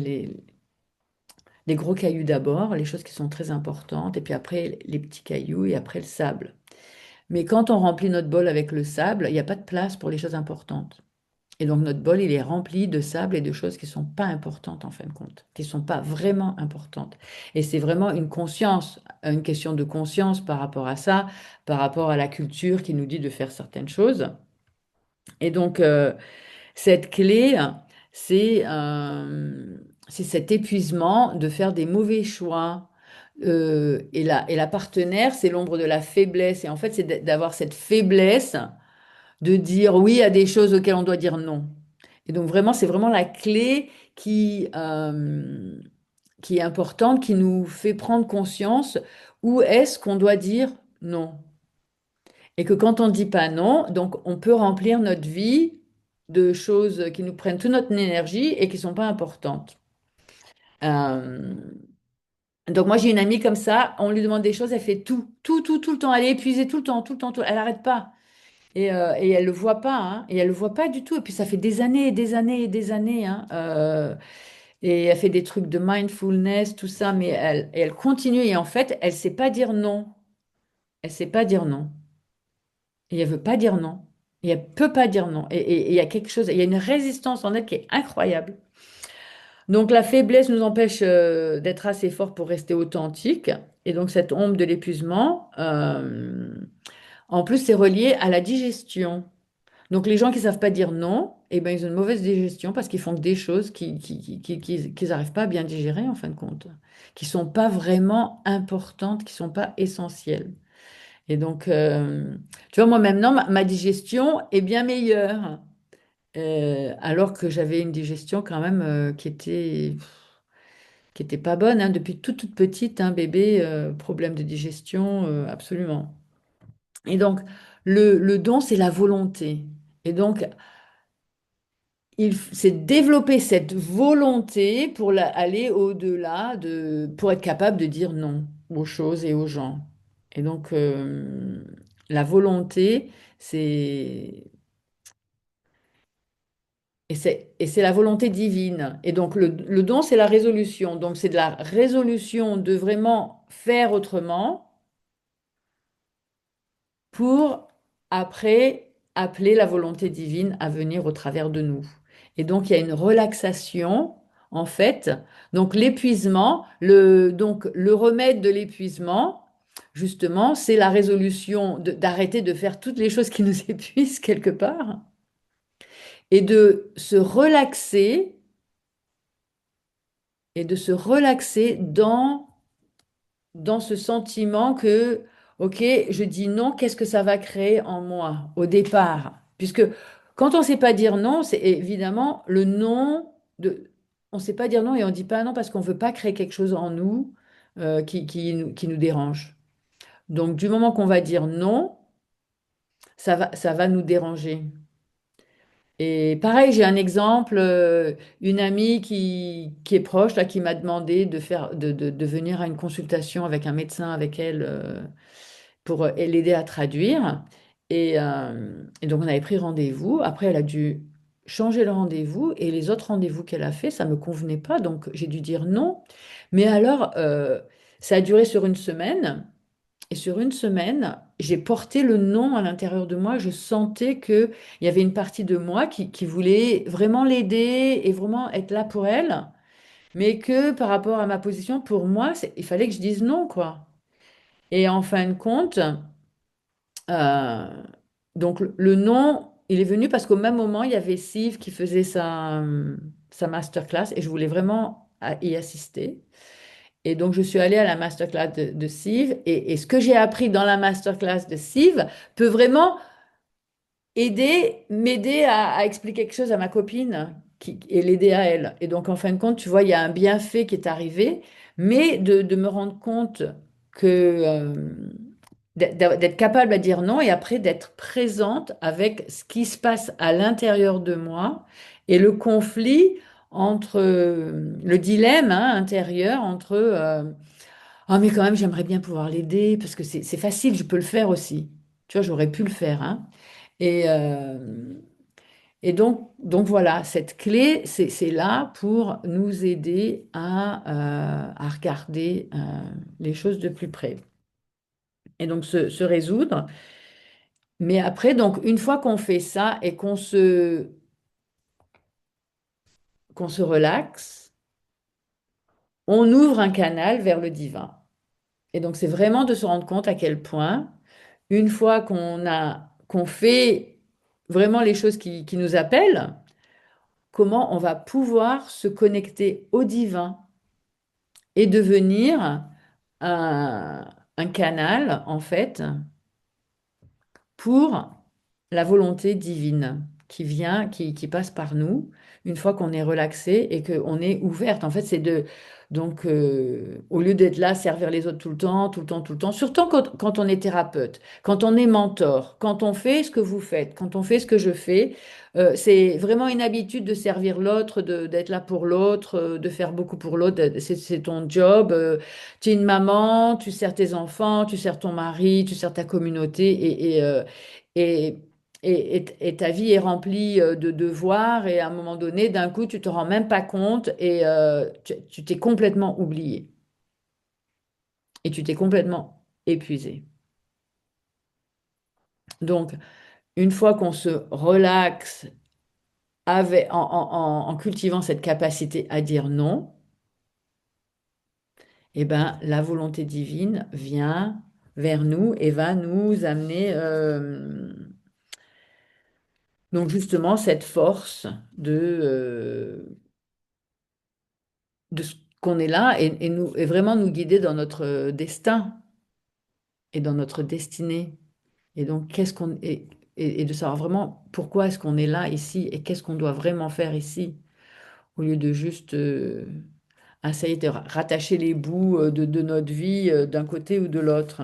les gros cailloux d'abord, les choses qui sont très importantes, et puis après les petits cailloux, et après le sable. Mais quand on remplit notre bol avec le sable, il n'y a pas de place pour les choses importantes. Et donc notre bol, il est rempli de sable et de choses qui ne sont pas importantes en fin de compte, qui ne sont pas vraiment importantes. Et c'est vraiment une conscience, une question de conscience par rapport à ça, par rapport à la culture qui nous dit de faire certaines choses. Et donc, cette clé, c'est c'est cet épuisement de faire des mauvais choix. Et la partenaire, c'est l'ombre de la faiblesse. Et en fait, c'est d'avoir cette faiblesse de dire oui à des choses auxquelles on doit dire non. Et donc, vraiment, c'est vraiment la clé qui est importante, qui nous fait prendre conscience où est-ce qu'on doit dire non. Et que quand on dit pas non, donc on peut remplir notre vie de choses qui nous prennent toute notre énergie et qui sont pas importantes. Euh, donc moi j'ai une amie comme ça, on lui demande des choses, elle fait tout, tout, tout, tout le temps, elle est épuisée tout le temps, tout le temps, elle n'arrête pas. Et elle le voit pas, hein, et elle le voit pas du tout. Et puis ça fait des années et des années et des années, hein, et elle fait des trucs de mindfulness, tout ça, mais elle continue. Et en fait, elle sait pas dire non. Elle sait pas dire non. Et elle veut pas dire non. Et elle peut pas dire non. Et il y a quelque chose, il y a une résistance en elle qui est incroyable. Donc la faiblesse nous empêche d'être assez fort pour rester authentique. Et donc cette ombre de l'épuisement, en plus, c'est relié à la digestion. Donc les gens qui savent pas dire non, eh ben, ils ont une mauvaise digestion parce qu'ils font que des choses qu'ils n'arrivent pas à bien digérer en fin de compte, qui sont pas vraiment importantes, qui sont pas essentielles. Et donc, tu vois, moi maintenant, ma digestion est bien meilleure. Alors que j'avais une digestion quand même qui était pas bonne, hein, depuis toute petite, hein, bébé, problème de digestion, absolument. Et donc, le don, c'est la volonté. Et donc, c'est développer cette volonté pour aller au-delà pour être capable de dire non aux choses et aux gens. Et donc, la volonté, c'est et c'est la volonté divine. Et donc, le don, c'est la résolution. Donc, c'est de la résolution de vraiment faire autrement pour après appeler la volonté divine à venir au travers de nous. Et donc, il y a une relaxation, en fait. Donc, l'épuisement, donc, le remède de l'épuisement, justement, c'est la résolution d'arrêter de faire toutes les choses qui nous épuisent quelque part et de se relaxer et de se relaxer dans ce sentiment que, OK, je dis non, qu'est-ce que ça va créer en moi au départ? Puisque quand on ne sait pas dire non, c'est évidemment le non de... On ne sait pas dire non et on ne dit pas non parce qu'on ne veut pas créer quelque chose en nous qui nous dérange. Donc, du moment qu'on va dire non, ça va nous déranger. Et pareil, j'ai un exemple, une amie qui est proche, là, qui m'a demandé de venir à une consultation avec un médecin avec elle pour l'aider à traduire. Et donc, on avait pris rendez-vous. Après, elle a dû changer le rendez-vous et les autres rendez-vous qu'elle a fait, ça ne me convenait pas. Donc, j'ai dû dire non. Mais alors, ça a duré sur une semaine. Et sur une semaine, j'ai porté le non à l'intérieur de moi. Je sentais qu'il y avait une partie de moi qui voulait vraiment l'aider et vraiment être là pour elle. Mais que par rapport à ma position, pour moi, il fallait que je dise non, quoi. Et en fin de compte, euh, donc le non, il est venu parce qu'au même moment, il y avait Sive qui faisait sa masterclass et je voulais vraiment y assister. Et donc, je suis allée à la masterclass de Sive et ce que j'ai appris dans la masterclass de Sive peut vraiment m'aider à expliquer quelque chose à ma copine et l'aider à elle. Et donc, en fin de compte, tu vois, il y a un bienfait qui est arrivé, mais de me rendre compte que d'être capable à dire non et après d'être présente avec ce qui se passe à l'intérieur de moi et le conflit entre le dilemme intérieur entre ah mais quand même j'aimerais bien pouvoir l'aider parce que c'est facile, je peux le faire aussi. Tu vois, j'aurais pu le faire, hein. Et, euh, et donc voilà, cette clé, c'est là pour nous aider à regarder les choses de plus près. Et donc se résoudre. Mais après, donc une fois qu'on fait ça et qu'on se relaxe, on ouvre un canal vers le divin. Et donc c'est vraiment de se rendre compte à quel point, une fois qu'on fait vraiment les choses qui nous appellent, comment on va pouvoir se connecter au divin et devenir un, un canal, en fait, pour la volonté divine qui vient, qui passe par nous, une fois qu'on est relaxé et qu'on est ouverte. En fait, donc, au lieu d'être là, servir les autres tout le temps, tout le temps, tout le temps, surtout quand on est thérapeute, quand on est mentor, quand on fait ce que vous faites, quand on fait ce que je fais, c'est vraiment une habitude de servir l'autre, d'être là pour l'autre, de faire beaucoup pour l'autre. C'est ton job. Tu es une maman, tu sers tes enfants, tu sers ton mari, tu sers ta communauté et, et ta vie est remplie de devoirs et à un moment donné, d'un coup, tu te rends même pas compte et tu t'es complètement oublié et tu t'es complètement épuisé. Donc, une fois qu'on se relaxe en cultivant cette capacité à dire non, eh ben, la volonté divine vient vers nous et va nous amener donc justement cette force de ce qu'on est là et vraiment nous guider dans notre destin et dans notre destinée. Et donc, et de savoir vraiment pourquoi est-ce qu'on est là ici et qu'est-ce qu'on doit vraiment faire ici, au lieu de juste essayer de rattacher les bouts de notre vie d'un côté ou de l'autre.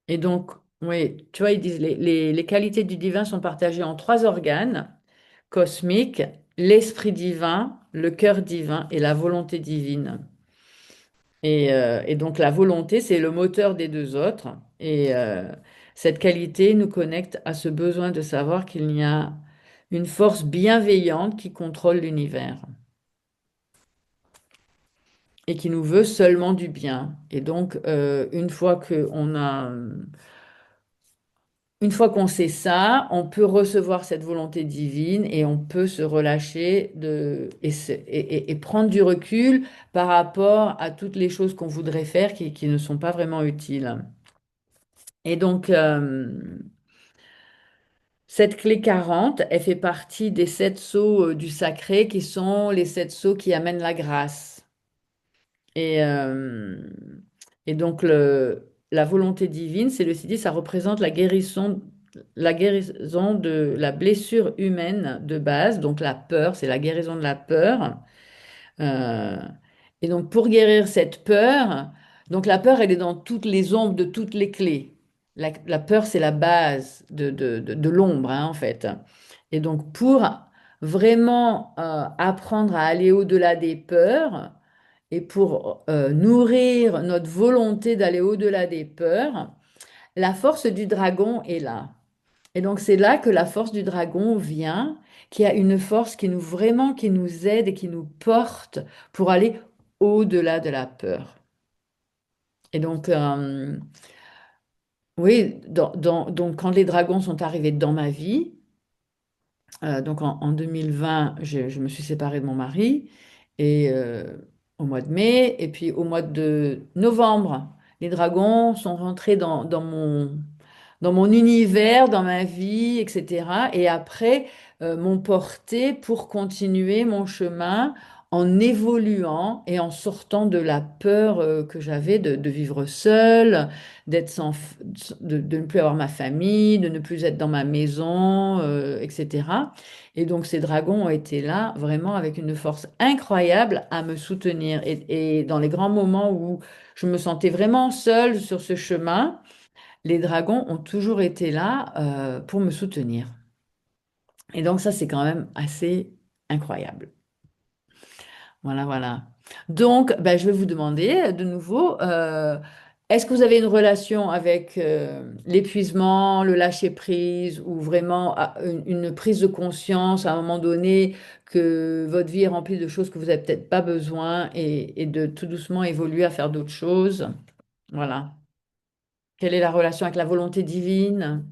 Et donc, oui, tu vois, ils disent les qualités du divin sont partagées en trois organes cosmiques, l'esprit divin, le cœur divin et la volonté divine. Et donc la volonté, c'est le moteur des deux autres. Et cette qualité nous connecte à ce besoin de savoir qu'il y a une force bienveillante qui contrôle l'univers et qui nous veut seulement du bien. Et donc, une fois qu'on a une fois qu'on sait ça, on peut recevoir cette volonté divine et on peut se relâcher et prendre du recul par rapport à toutes les choses qu'on voudrait faire qui ne sont pas vraiment utiles. Et donc, cette clé 40, elle fait partie des 7 sceaux du sacré qui sont les 7 sceaux qui amènent la grâce. Et, euh, et donc, la volonté divine, c'est le dit, ça représente la guérison de la blessure humaine de base. Donc, la peur, c'est la guérison de la peur. Euh, et donc, pour guérir cette peur, donc la peur, elle est dans toutes les ombres de toutes les clés. La peur, c'est la base de l'ombre, hein, en fait. Et donc, pour vraiment apprendre à aller au-delà des peurs et pour nourrir notre volonté d'aller au-delà des peurs, la force du dragon est là. Et donc, c'est là que la force du dragon vient, qui a une force qui nous vraiment, qui nous aide et qui nous porte pour aller au-delà de la peur. Et donc, oui, donc quand les dragons sont arrivés dans ma vie, donc en 2020, je me suis séparée de mon mari et au mois de mai, et puis au mois de novembre, les dragons sont rentrés dans mon univers, dans ma vie, etc. Et après, m'ont porté pour continuer mon chemin en évoluant et en sortant de la peur que j'avais de vivre seule, de ne plus avoir ma famille, de ne plus être dans ma maison, etc. Et donc ces dragons ont été là vraiment avec une force incroyable à me soutenir. Et dans les grands moments où je me sentais vraiment seule sur ce chemin, les dragons ont toujours été là pour me soutenir. Et donc ça, c'est quand même assez incroyable. Voilà, voilà. Donc, ben, je vais vous demander de nouveau, est-ce que vous avez une relation avec l'épuisement, le lâcher-prise, ou vraiment une prise de conscience à un moment donné que votre vie est remplie de choses que vous n'avez peut-être pas besoin et de tout doucement évoluer à faire d'autres choses? Voilà. Quelle est la relation avec la volonté divine?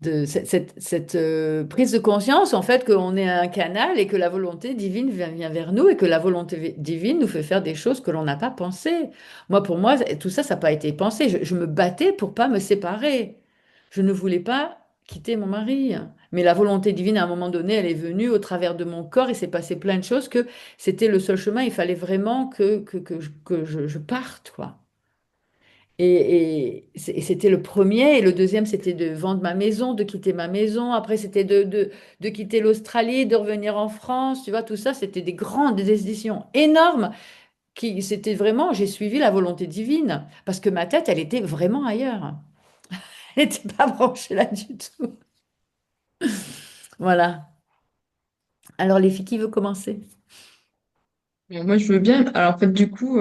Cette prise de conscience, en fait, qu'on est un canal et que la volonté divine vient vers nous et que la volonté divine nous fait faire des choses que l'on n'a pas pensées. Moi, pour moi, tout ça, ça n'a pas été pensé. Je me battais pour pas me séparer. Je ne voulais pas quitter mon mari. Mais la volonté divine, à un moment donné, elle est venue au travers de mon corps. Il s'est passé plein de choses que c'était le seul chemin. Il fallait vraiment que je parte, quoi. Et c'était le premier. Et le deuxième, c'était de vendre ma maison, de quitter ma maison. Après, c'était de quitter l'Australie, de revenir en France. Tu vois, tout ça, c'était des grandes décisions énormes c'était vraiment, j'ai suivi la volonté divine parce que ma tête, elle était vraiment ailleurs. Elle n'était pas branchée là du tout. Voilà. Alors, les filles, qui veut commencer? Mais moi, je veux bien. Alors, en fait, du coup,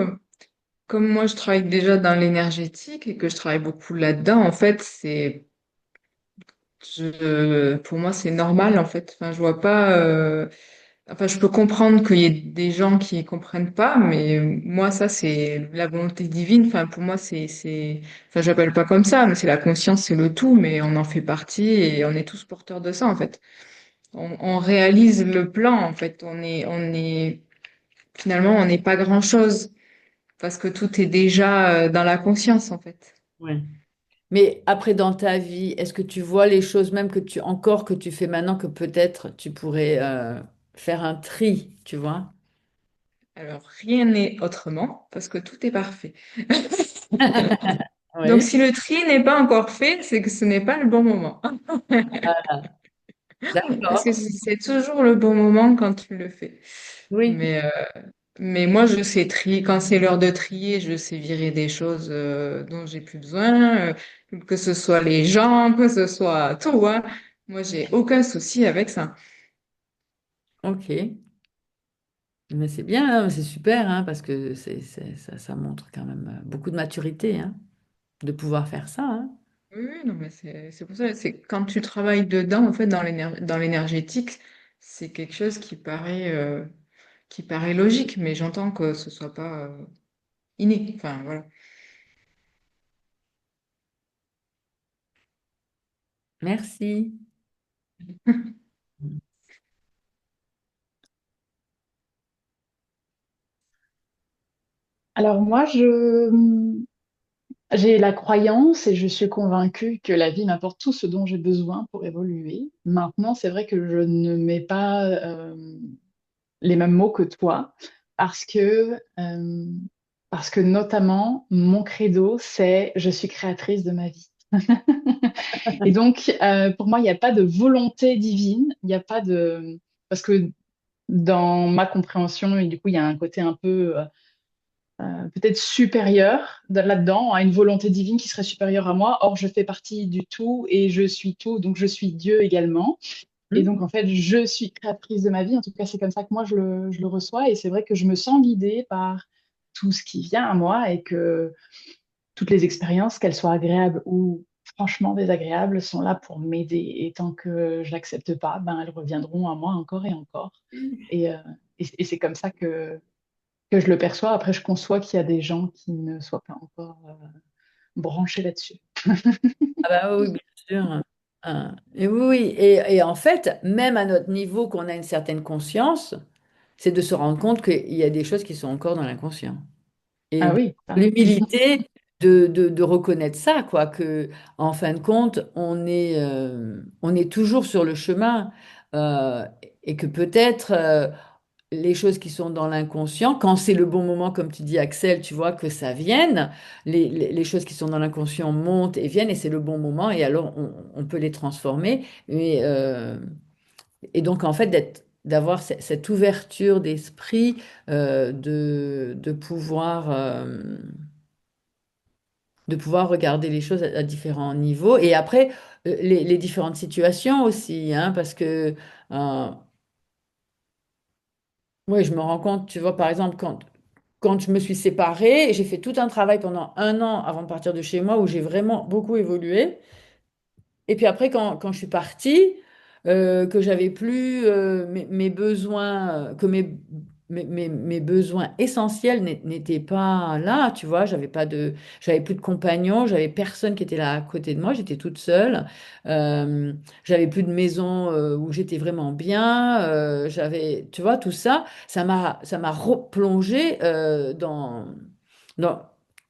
comme moi, je travaille déjà dans l'énergétique et que je travaille beaucoup là-dedans, en fait, pour moi, c'est normal, en fait. Enfin, je vois pas, enfin, je peux comprendre qu'il y ait des gens qui comprennent pas, mais moi, ça, c'est la volonté divine. Enfin, pour moi, enfin, j'appelle pas comme ça, mais c'est la conscience, c'est le tout, mais on en fait partie et on est tous porteurs de ça, en fait. On réalise le plan, en fait. Finalement, on n'est pas grand-chose parce que tout est déjà dans la conscience, en fait. Ouais. Mais après, dans ta vie, est-ce que tu vois les choses même que tu fais maintenant que peut-être tu pourrais faire un tri, tu vois? Alors, rien n'est autrement parce que tout est parfait. Donc, Oui. si le tri n'est pas encore fait, c'est que ce n'est pas le bon moment. Parce que D'accord. c'est toujours le bon moment quand tu le fais. Oui. Mais, euh, mais moi, je sais trier. Quand c'est l'heure de trier, je sais virer des choses dont j'ai plus besoin, que ce soit les gens, que ce soit tout, hein. Moi, j'ai aucun souci avec ça. Ok. Mais c'est bien, hein, c'est super, hein, parce que ça montre quand même beaucoup de maturité, hein, de pouvoir faire ça, hein. Oui, oui, non, mais c'est pour ça. C'est quand tu travailles dedans, en fait, dans l'énergétique, c'est quelque chose qui paraît. qui paraît logique, mais j'entends que ce soit pas inné. Enfin, voilà. Merci. Alors moi, j'ai la croyance et je suis convaincue que la vie m'apporte tout ce dont j'ai besoin pour évoluer. Maintenant, c'est vrai que je ne mets pas les mêmes mots que toi parce que notamment, mon credo, c'est je suis créatrice de ma vie. Et donc, pour moi, il n'y a pas de volonté divine, il n'y a pas de... Parce que dans ma compréhension, et du coup, il y a un côté un peu peut-être supérieur là-dedans, à une volonté divine qui serait supérieure à moi. Or, je fais partie du tout et je suis tout, donc je suis Dieu également. Et Hmm. donc, en fait, je suis créatrice de ma vie. En tout cas, c'est comme ça que moi, je le reçois. Et c'est vrai que je me sens guidée par tout ce qui vient à moi et que toutes les expériences, qu'elles soient agréables ou franchement désagréables, sont là pour m'aider. Et tant que je l'accepte pas, ben, elles reviendront à moi encore et encore. Et, euh, et c'est comme ça que je le perçois. Après, je conçois qu'il y a des gens qui ne soient pas encore branchés là-dessus. Ah bah oui, bien sûr. Et oui, oui. Et en fait, même à notre niveau, qu'on a une certaine conscience, c'est de se rendre compte qu'il y a des choses qui sont encore dans l'inconscient. Et Ah de oui, ça. l'humilité de reconnaître ça, quoi, que en fin de compte, on est toujours sur le chemin euh, et que peut-être les choses qui sont dans l'inconscient, quand c'est le bon moment, comme tu dis, Axel, tu vois, que ça vienne, les choses qui sont dans l'inconscient montent et viennent et c'est le bon moment et alors on peut les transformer. Et donc, en fait, d'avoir cette ouverture d'esprit, de pouvoir regarder les choses à différents niveaux. Et après, les différentes situations aussi, hein, parce que, euh, oui, je me rends compte, tu vois, par exemple, quand je me suis séparée, j'ai fait tout un travail pendant un an avant de partir de chez moi où j'ai vraiment beaucoup évolué. Et puis après, quand je suis partie, que j'avais plus mes besoins, que mes besoins essentiels n'étaient pas là, tu vois, j'avais plus de compagnon, j'avais personne qui était là à côté de moi, j'étais toute seule. Euh, j'avais plus de maison où j'étais vraiment bien. Tu vois, tout ça, ça m'a replongé dans,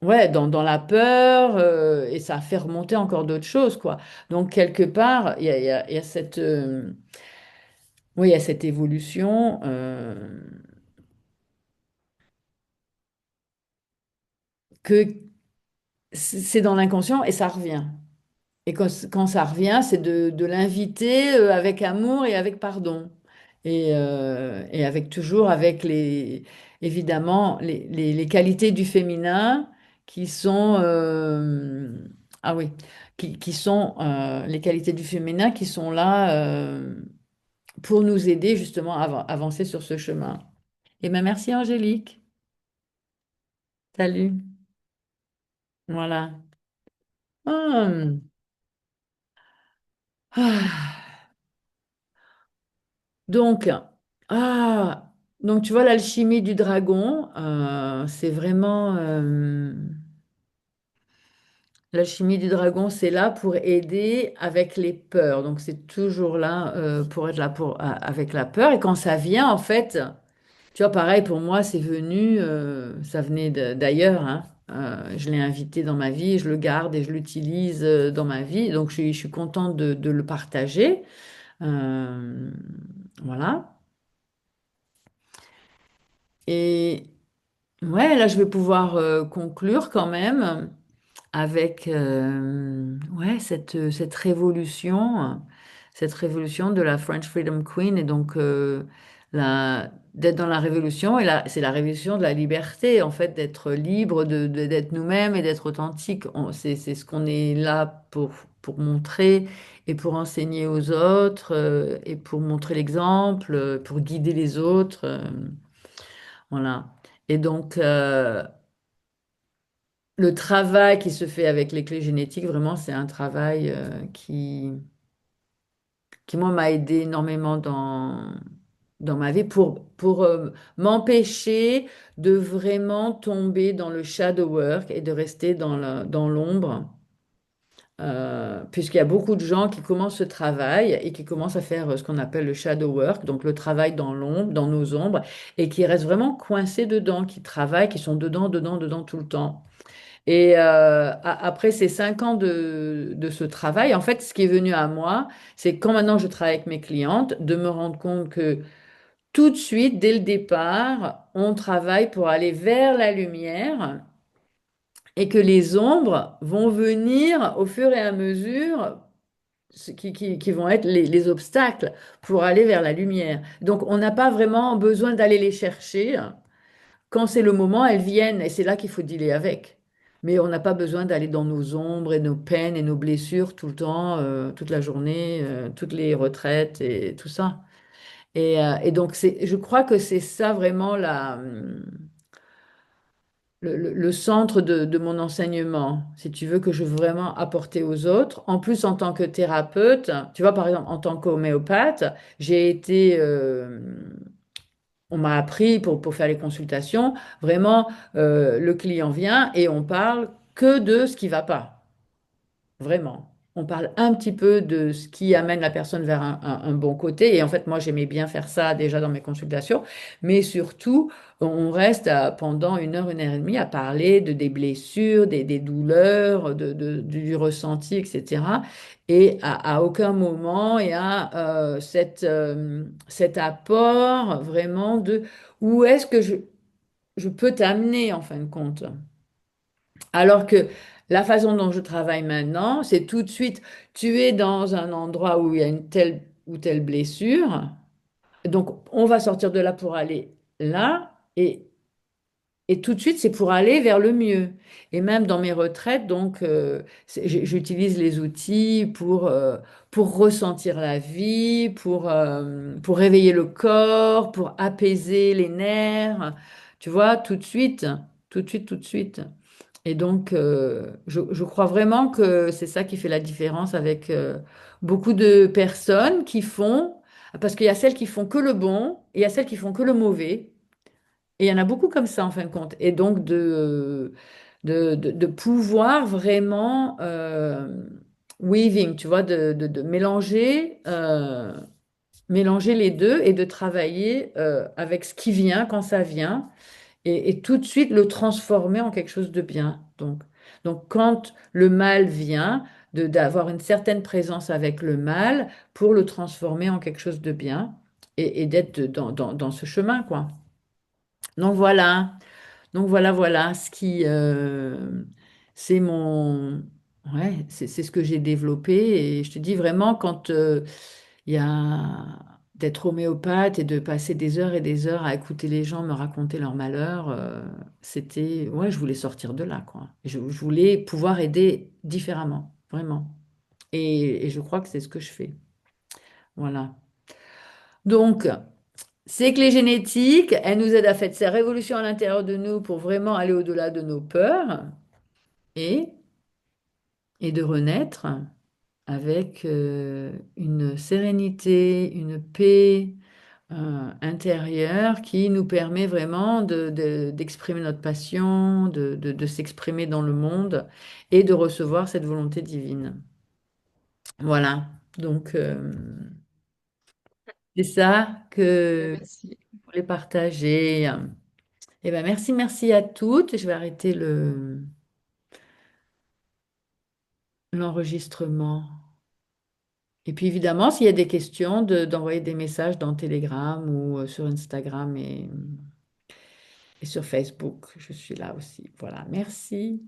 ouais, dans la peur et ça a fait remonter encore d'autres choses, quoi. Donc, quelque part, il y a oui, il y a cette évolution que c'est dans l'inconscient et ça revient. Et quand ça revient, c'est de l'inviter avec amour et avec pardon. Et avec toujours avec évidemment, les qualités du féminin qui sont, ah oui, qui sont les qualités du féminin qui sont là pour nous aider justement à avancer sur ce chemin. Et bien, merci Angélique. Salut. Voilà. Hum. Ah. Donc, ah, donc tu vois, l'alchimie du dragon, c'est vraiment l'alchimie du dragon, c'est là pour aider avec les peurs. Donc, c'est toujours là pour être là avec la peur. Et quand ça vient, en fait, tu vois, pareil pour moi, c'est venu, ça venait d'ailleurs, hein. Je l'ai invité dans ma vie, je le garde et je l'utilise dans ma vie. Donc, je suis contente de le partager. Euh, voilà. Et ouais, là, je vais pouvoir conclure quand même avec ouais, cette révolution de la French Freedom Queen. Et donc, d'être dans la révolution, et là, c'est la révolution de la liberté, en fait, d'être libre, d'être nous-mêmes et d'être authentique. C'est ce qu'on est là pour montrer et pour enseigner aux autres et pour montrer l'exemple, pour guider les autres. Voilà. Et donc, le travail qui se fait avec les clés génétiques, vraiment, c'est un travail qui moi, m'a aidé énormément dans ma vie pour m'empêcher de vraiment tomber dans le shadow work et de rester dans l'ombre. Puisqu'il y a beaucoup de gens qui commencent ce travail et qui commencent à faire ce qu'on appelle le shadow work, donc le travail dans l'ombre, dans nos ombres, et qui restent vraiment coincés dedans, qui travaillent, qui sont dedans, dedans, dedans tout le temps. Et après ces 5 ans de ce travail, en fait, ce qui est venu à moi, c'est quand maintenant je travaille avec mes clientes, de me rendre compte que tout de suite, dès le départ, on travaille pour aller vers la lumière et que les ombres vont venir au fur et à mesure qui vont être les obstacles pour aller vers la lumière. Donc, on n'a pas vraiment besoin d'aller les chercher. Quand c'est le moment, elles viennent et c'est là qu'il faut dealer avec. Mais on n'a pas besoin d'aller dans nos ombres et nos peines et nos blessures tout le temps, toute la journée, toutes les retraites et tout ça. Et donc, je crois que c'est ça vraiment le centre de mon enseignement, si tu veux, que je veux vraiment apporter aux autres. En plus, en tant que thérapeute, tu vois, par exemple, en tant qu'homéopathe, j'ai été, on m'a appris pour faire les consultations, vraiment, le client vient et on parle que de ce qui va pas. Vraiment. On parle un petit peu de ce qui amène la personne vers un bon côté. Et en fait, moi, j'aimais bien faire ça déjà dans mes consultations. Mais surtout, on reste pendant 1 heure et demie à parler des blessures, des douleurs, du ressenti, etc. Et à aucun moment il y a cet apport vraiment de où est-ce que je peux t'amener en fin de compte. Alors que la façon dont je travaille maintenant, c'est tout de suite, tu es dans un endroit où il y a une telle ou telle blessure. Donc, on va sortir de là pour aller là. Et tout de suite, c'est pour aller vers le mieux. Et même dans mes retraites, donc, j'utilise les outils pour ressentir la vie, pour réveiller le corps, pour apaiser les nerfs. Tu vois, tout de suite, tout de suite, tout de suite. Et donc, je crois vraiment que c'est ça qui fait la différence avec beaucoup de personnes qui font, parce qu'il y a celles qui font que le bon, et il y a celles qui font que le mauvais, et il y en a beaucoup comme ça en fin de compte. Et donc, de pouvoir vraiment weaving, tu vois, de mélanger les deux et de travailler avec ce qui vient quand ça vient et tout de suite le transformer en quelque chose de bien. Donc quand le mal vient, d'avoir une certaine présence avec le mal pour le transformer en quelque chose de bien et d'être dans ce chemin, quoi. Donc voilà, voilà ce qui, c'est mon, ouais, c'est ce que j'ai développé et je te dis vraiment quand il y a d'être homéopathe et de passer des heures et des heures à écouter les gens me raconter leurs malheurs, c'était, ouais, je voulais sortir de là, quoi. Je voulais pouvoir aider différemment, vraiment. Et je crois que c'est ce que je fais. Voilà. Donc, c'est que les génétiques, elles nous aident à faire ces révolutions à l'intérieur de nous pour vraiment aller au-delà de nos peurs et, et de renaître avec une sérénité, une paix intérieure qui nous permet vraiment d'exprimer notre passion, de s'exprimer dans le monde et de recevoir cette volonté divine. Voilà, donc c'est ça Ben, que merci. je voulais partager. Eh ben merci, merci à toutes. Je vais arrêter l'enregistrement. Et puis évidemment, s'il y a des questions, d'envoyer des messages dans Telegram ou sur Instagram et sur Facebook. Je suis là aussi. Voilà, merci.